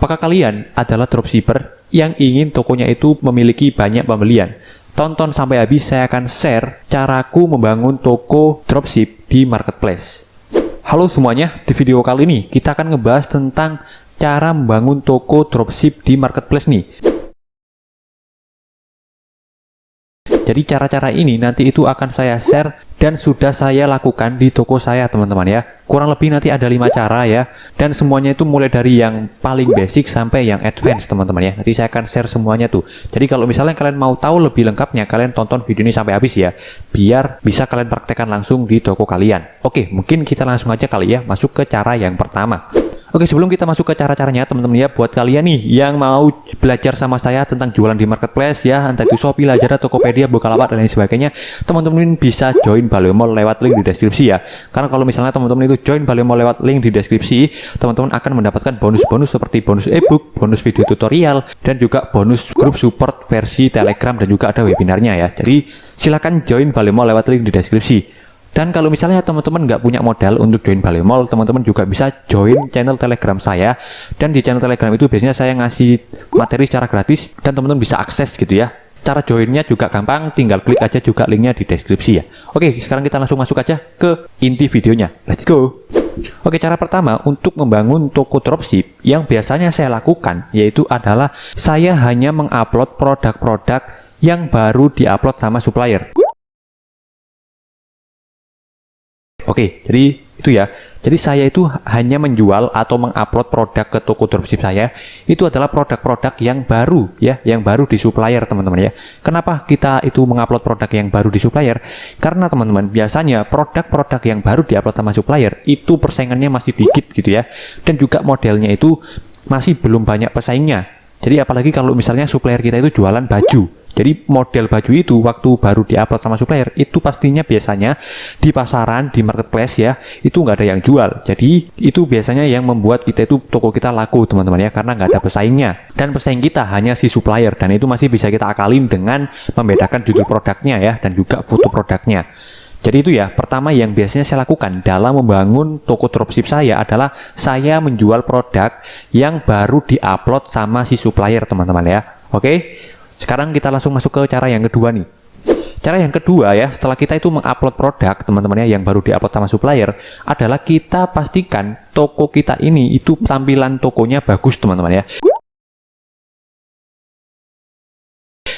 Apakah kalian adalah dropshipper yang ingin tokonya itu memiliki banyak pembelian? Tonton sampai habis, saya akan share caraku membangun toko dropship di marketplace. Halo semuanya, di video kali ini kita akan ngebahas tentang cara membangun toko dropship di marketplace nih. Jadi cara-cara ini nanti itu akan saya share dan sudah saya lakukan di toko saya teman-teman ya. Kurang lebih nanti ada 5 cara ya. Dan semuanya itu mulai dari yang paling basic sampai yang advance teman-teman ya. Nanti saya akan share semuanya tuh. Jadi kalau misalnya kalian mau tahu lebih lengkapnya, kalian tonton video ini sampai habis ya. Biar bisa kalian praktekkan langsung di toko kalian. Oke, mungkin kita langsung aja kali ya masuk ke cara yang pertama. Oke, sebelum kita masuk ke cara-caranya teman-teman ya, buat kalian nih yang mau belajar sama saya tentang jualan di marketplace ya, entah itu Shopee, Lazada, Tokopedia, Bukalapak dan lain sebagainya, teman-teman bisa join Baleo Mall lewat link di deskripsi ya. Karena kalau misalnya teman-teman itu join Baleo Mall lewat link di deskripsi, teman-teman akan mendapatkan bonus-bonus seperti bonus ebook, bonus video tutorial, dan juga bonus grup support versi Telegram dan juga ada webinarnya ya. Jadi silakan join Baleo Mall lewat link di deskripsi. Dan kalau misalnya teman-teman nggak punya modal untuk join Baleo Mall, teman-teman juga bisa join channel Telegram saya. Dan di channel Telegram itu biasanya saya ngasih materi secara gratis dan teman-teman bisa akses gitu ya. Cara joinnya juga gampang, tinggal klik aja juga linknya di deskripsi ya. Oke, sekarang kita langsung masuk aja ke inti videonya. Let's go! Oke, cara pertama untuk membangun toko dropship yang biasanya saya lakukan yaitu adalah saya hanya mengupload produk-produk yang baru diupload sama supplier. Oke, jadi itu ya. Jadi saya itu hanya menjual atau mengupload produk ke toko dropship saya. Itu adalah produk-produk yang baru ya, yang baru di supplier teman-teman ya. Kenapa kita itu mengupload produk yang baru di supplier? Karena teman-teman, biasanya produk-produk yang baru diupload sama supplier itu persaingannya masih dikit gitu ya. Dan juga modelnya itu masih belum banyak pesaingnya. Jadi apalagi kalau misalnya supplier kita itu jualan baju. Jadi model baju itu waktu baru diupload sama supplier itu pastinya biasanya di pasaran, di marketplace ya, itu nggak ada yang jual. Jadi itu biasanya yang membuat kita itu toko kita laku teman-teman ya, karena nggak ada pesaingnya. Dan pesaing kita hanya si supplier dan itu masih bisa kita akalin dengan membedakan judul produknya ya dan juga foto produknya. Jadi itu ya, pertama yang biasanya saya lakukan dalam membangun toko dropship saya adalah saya menjual produk yang baru diupload sama si supplier teman-teman ya. Oke? Sekarang kita langsung masuk ke cara yang kedua nih. Cara yang kedua ya, setelah kita itu mengupload produk teman-teman ya yang baru diupload sama supplier, adalah kita pastikan toko kita ini itu tampilan tokonya bagus teman-teman ya.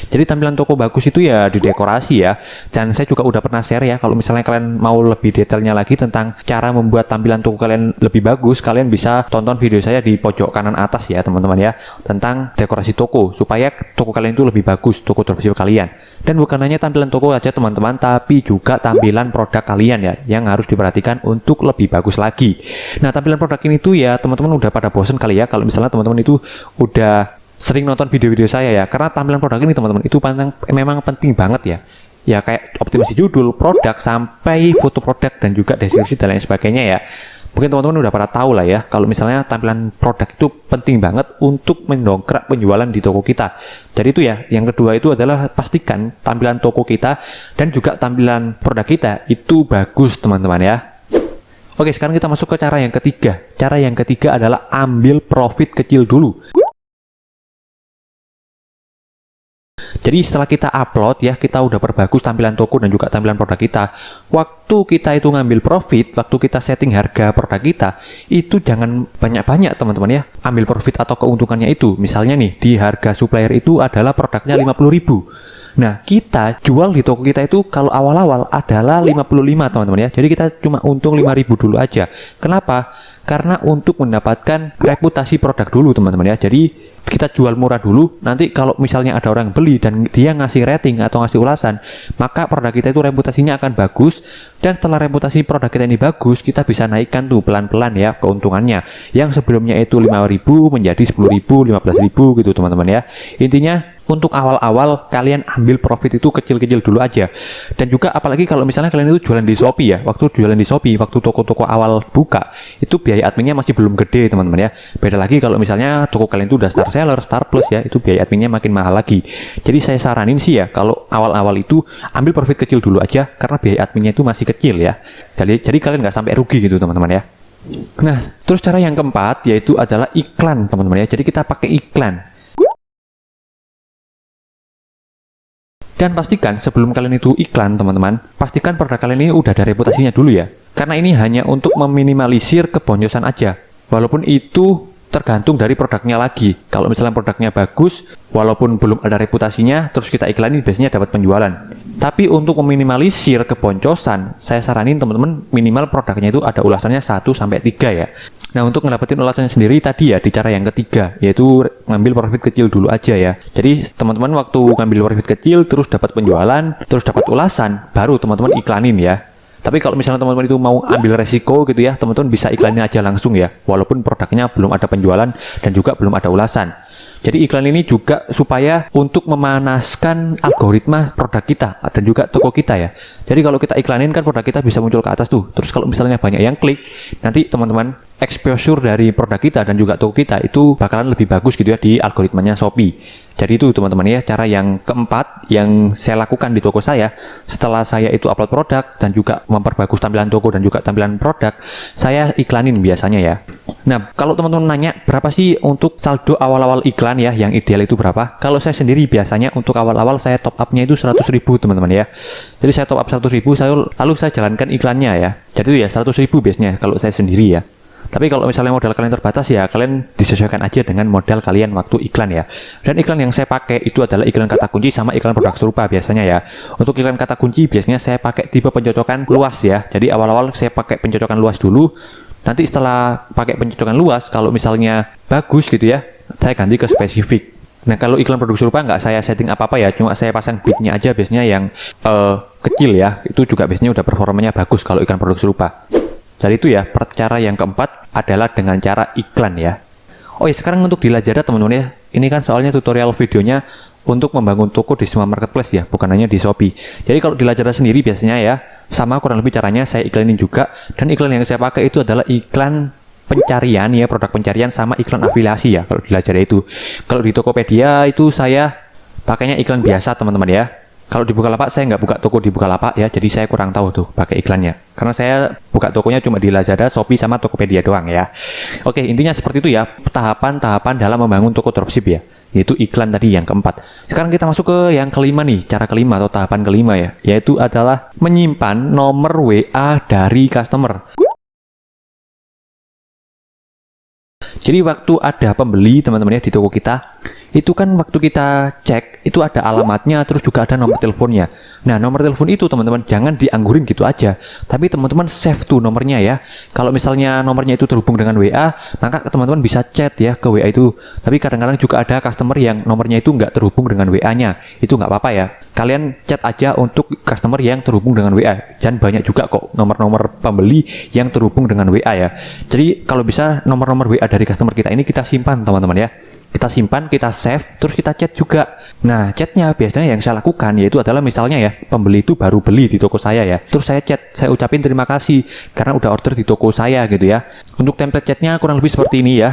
Jadi tampilan toko bagus itu ya di dekorasi ya. Dan saya juga udah pernah share ya, kalau misalnya kalian mau lebih detailnya lagi tentang cara membuat tampilan toko kalian lebih bagus, kalian bisa tonton video saya di pojok kanan atas ya teman-teman ya, tentang dekorasi toko supaya toko kalian itu lebih bagus, toko dropship kalian. Dan bukan hanya tampilan toko aja teman-teman, tapi juga tampilan produk kalian ya yang harus diperhatikan untuk lebih bagus lagi. Nah, tampilan produk ini tuh ya teman-teman udah pada bosen kali ya kalau misalnya teman-teman itu udah sering nonton video-video saya ya, karena tampilan produk ini teman-teman itu memang penting banget ya. Ya kayak optimasi judul, produk, sampai foto produk dan juga deskripsi dan lain sebagainya ya. Mungkin teman-teman udah pada tahu lah ya, kalau misalnya tampilan produk itu penting banget untuk mendongkrak penjualan di toko kita. Jadi itu ya, yang kedua itu adalah pastikan tampilan toko kita dan juga tampilan produk kita itu bagus teman-teman ya. Oke, sekarang kita masuk ke cara yang ketiga. Cara yang ketiga adalah ambil profit kecil dulu. Jadi setelah kita upload ya, kita udah perbagus tampilan toko dan juga tampilan produk kita. Waktu kita itu ngambil profit, waktu kita setting harga produk kita, itu jangan banyak-banyak teman-teman ya. Ambil profit atau keuntungannya itu. Misalnya nih, di harga supplier itu adalah produknya 50.000. Nah, kita jual di toko kita itu kalau awal-awal adalah 55 teman-teman ya. Jadi kita cuma untung 5.000 dulu aja. Kenapa? Karena untuk mendapatkan reputasi produk dulu teman-teman ya. Jadi kita jual murah dulu, nanti kalau misalnya ada orang beli dan dia ngasih rating atau ngasih ulasan, maka produk kita itu reputasinya akan bagus. Dan setelah reputasi produk kita ini bagus, kita bisa naikkan tuh pelan-pelan ya keuntungannya, yang sebelumnya itu 5.000 menjadi 10.000, 15.000 gitu teman-teman ya. Intinya untuk awal-awal kalian ambil profit itu kecil-kecil dulu aja. Dan juga apalagi kalau misalnya kalian itu jualan di Shopee ya, waktu jualan di Shopee, waktu toko-toko awal buka, itu biaya adminnya masih belum gede teman-teman ya. Beda lagi kalau misalnya toko kalian itu udah star seller, star plus ya, itu biaya adminnya makin mahal lagi. Jadi saya saranin sih ya, kalau awal-awal itu ambil profit kecil dulu aja, karena biaya adminnya itu masih kecil ya. Jadi kalian nggak sampai rugi gitu teman-teman ya. Nah, terus cara yang keempat yaitu adalah iklan, teman-teman ya. Jadi kita pakai iklan. Dan pastikan sebelum kalian itu iklan, teman-teman, pastikan produk kalian ini udah ada reputasinya dulu ya. Karena ini hanya untuk meminimalisir kebonyosan aja. Walaupun itu tergantung dari produknya lagi. Kalau misalnya produknya bagus, walaupun belum ada reputasinya, terus kita iklanin biasanya dapat penjualan. Tapi untuk meminimalisir keboncosan, saya saranin teman-teman minimal produknya itu ada ulasannya 1-3 ya. Nah, untuk ngedapetin ulasannya sendiri tadi ya di cara yang ketiga, yaitu ngambil profit kecil dulu aja ya. Jadi teman-teman waktu ngambil profit kecil terus dapat penjualan, terus dapat ulasan, baru teman-teman iklanin ya. Tapi kalau misalnya teman-teman itu mau ambil resiko gitu ya, teman-teman bisa iklanin aja langsung ya, walaupun produknya belum ada penjualan dan juga belum ada ulasan. Jadi iklan ini juga supaya untuk memanaskan algoritma produk kita dan juga toko kita ya. Jadi kalau kita iklanin kan produk kita bisa muncul ke atas tuh. Terus kalau misalnya banyak yang klik, nanti teman-teman exposure dari produk kita dan juga toko kita itu bakalan lebih bagus gitu ya di algoritmanya Shopee. Jadi itu teman-teman ya, cara yang keempat yang saya lakukan di toko saya setelah saya itu upload produk dan juga memperbagus tampilan toko dan juga tampilan produk, saya iklanin biasanya ya. Nah, kalau teman-teman nanya berapa sih untuk saldo awal-awal iklan ya, yang ideal itu berapa? Kalau saya sendiri biasanya untuk awal-awal saya top up-nya itu 100.000 teman-teman ya. Jadi saya top up 100.000, lalu saya jalankan iklannya ya. Jadi itu ya 100.000 biasanya kalau saya sendiri ya. Tapi kalau misalnya modal kalian terbatas ya, kalian disesuaikan aja dengan modal kalian waktu iklan ya. Dan iklan yang saya pakai itu adalah iklan kata kunci sama iklan produk serupa biasanya ya. Untuk iklan kata kunci biasanya saya pakai tipe pencocokan luas ya. Jadi awal-awal saya pakai pencocokan luas dulu. Nanti setelah pakai pencocokan luas, kalau misalnya bagus gitu ya, saya ganti ke spesifik. Nah, kalau iklan produk serupa nggak saya setting apa-apa ya, cuma saya pasang bitnya aja biasanya yang kecil ya. Itu juga biasanya udah performanya bagus kalau iklan produk serupa. Jadi itu ya, cara yang keempat adalah dengan cara iklan ya. Oh ya, sekarang untuk di Lazada teman-teman ya, ini kan soalnya tutorial videonya untuk membangun toko di semua marketplace ya, bukan hanya di Shopee. Jadi kalau di Lazada sendiri biasanya ya, sama kurang lebih caranya saya iklanin juga. Dan iklan yang saya pakai itu adalah iklan pencarian ya, produk pencarian sama iklan afiliasi ya kalau di Lazada itu. Kalau di Tokopedia itu saya pakainya iklan biasa teman-teman ya. Kalau di Bukalapak saya nggak buka toko di Bukalapak ya, jadi saya kurang tahu tuh pakai iklannya. Karena saya buka tokonya cuma di Lazada, Shopee sama Tokopedia doang ya. Oke, intinya seperti itu ya, tahapan-tahapan dalam membangun toko dropship ya. Yaitu iklan tadi yang keempat. Sekarang kita masuk ke yang kelima nih, cara kelima atau tahapan kelima ya, yaitu adalah menyimpan nomor WA dari customer. Jadi waktu ada pembeli teman-teman ya di toko kita, itu kan waktu kita cek itu ada alamatnya, terus juga ada nomor teleponnya. Nah, nomor telepon itu teman-teman jangan dianggurin gitu aja, tapi teman-teman save tuh nomornya ya. Kalau misalnya nomornya itu terhubung dengan WA, maka teman-teman bisa chat ya ke WA itu. Tapi kadang-kadang juga ada customer yang nomornya itu nggak terhubung dengan WA-nya, itu nggak apa-apa ya. Kalian chat aja untuk customer yang terhubung dengan WA. Dan banyak juga kok nomor-nomor pembeli yang terhubung dengan WA ya. Jadi kalau bisa nomor-nomor WA dari customer kita ini kita simpan teman-teman ya. Kita simpan, kita save, terus kita chat juga. Nah, chatnya biasanya yang saya lakukan yaitu adalah misalnya ya, pembeli itu baru beli di toko saya ya. Terus saya chat, saya ucapin terima kasih karena udah order di toko saya gitu ya. Untuk template chatnya kurang lebih seperti ini ya.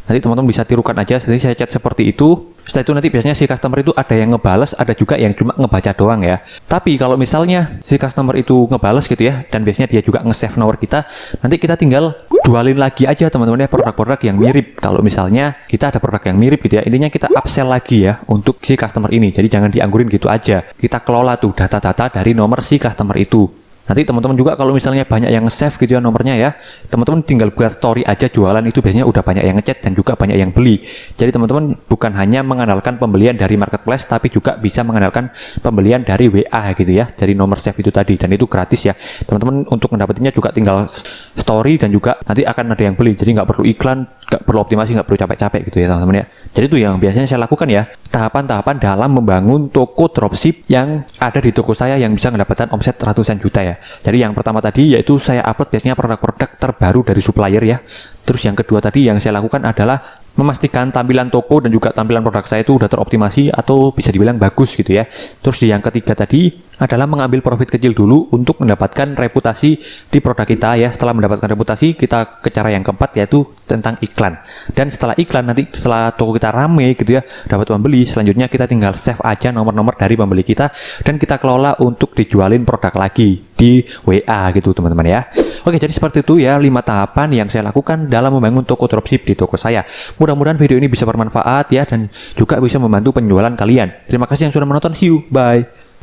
Nanti teman-teman bisa tirukan aja, jadi saya chat seperti itu. Setelah itu nanti biasanya si customer itu ada yang ngebales, ada juga yang cuma ngebaca doang ya. Tapi kalau misalnya si customer itu ngebales gitu ya, dan biasanya dia juga nge-save nomor kita, nanti kita tinggal jualin lagi aja teman-teman ya produk-produk yang mirip. Kalau misalnya kita ada produk yang mirip gitu ya, intinya kita upsell lagi ya untuk si customer ini. Jadi jangan dianggurin gitu aja. Kita kelola tuh data-data dari nomor si customer itu. Nanti teman-teman juga kalau misalnya banyak yang nge-save gitu ya nomornya ya, teman-teman tinggal buat story aja jualan, itu biasanya udah banyak yang ngechat dan juga banyak yang beli. Jadi teman-teman bukan hanya mengandalkan pembelian dari marketplace, tapi juga bisa mengandalkan pembelian dari WA gitu ya, dari nomor save itu tadi, dan itu gratis ya. Teman-teman untuk mendapatinya juga tinggal story dan juga nanti akan ada yang beli. Jadi nggak perlu iklan, nggak perlu optimasi, nggak perlu capek-capek gitu ya teman-teman ya. Jadi itu yang biasanya saya lakukan ya, tahapan-tahapan dalam membangun toko dropship yang ada di toko saya yang bisa mendapatkan omset ratusan juta ya. Jadi yang pertama tadi yaitu saya upload biasanya produk-produk terbaru dari supplier ya. Terus yang kedua tadi yang saya lakukan adalah memastikan tampilan toko dan juga tampilan produk saya itu udah teroptimasi atau bisa dibilang bagus gitu ya. Terus yang ketiga tadi adalah mengambil profit kecil dulu untuk mendapatkan reputasi di produk kita ya. Setelah mendapatkan reputasi, kita ke cara yang keempat yaitu tentang iklan. Dan setelah iklan nanti setelah toko kita rame gitu ya, dapat pembeli, selanjutnya kita tinggal save aja nomor-nomor dari pembeli kita dan kita kelola untuk dijualin produk lagi di WA gitu teman-teman ya. Oke, jadi seperti itu ya 5 tahapan yang saya lakukan dalam membangun toko dropship di toko saya. Mudah-mudahan video ini bisa bermanfaat ya, dan juga bisa membantu penjualan kalian. Terima kasih yang sudah menonton. See you, bye.